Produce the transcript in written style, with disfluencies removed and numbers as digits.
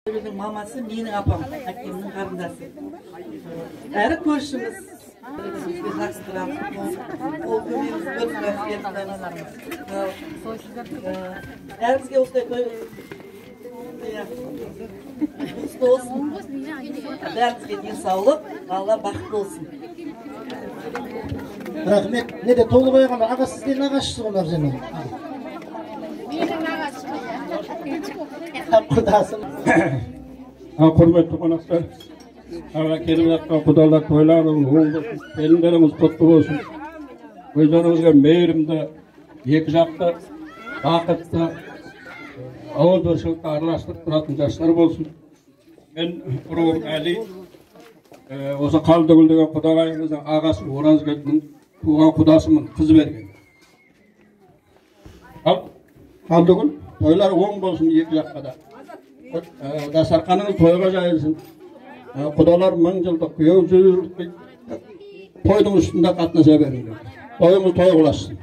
Өзінің мамасы менің апам, әкемнің қарындасы. Әрі көршіміз. Бізге жақсырамыз. Ол көмеміз әрімізге осылай той болсын. Бәрімізге денсаулық, Алла бақыт болсын. Рахмет. Не де Толыбай ғана аға сізден ағашысыз ғой Нұржанның? Құрдасым. Құрметті қонақтар, аға келіп жатқан құдалар тойларыңыз оң болсын, келіндеріңіз құтты болсын. Өздеріңізге мейірімді, екі жақты, бақытты, ауызбіршілікті араластырып тұратын жастар болсын. Мен Құрығым Әли, осы Қалдыгүл деген құдағайымыздың ағасы Оразбектің туған құдасымын, қыз берген. Ал Қалдыгүл, тойлар оң болсын екі жаққа да. Дастарханыңыз тойға жайылсын. Құдалар 1000 жылдық, күйеу 100 жылдық тойдың үстінде қатынаса беріңдер. Тойыңыз той қыласын.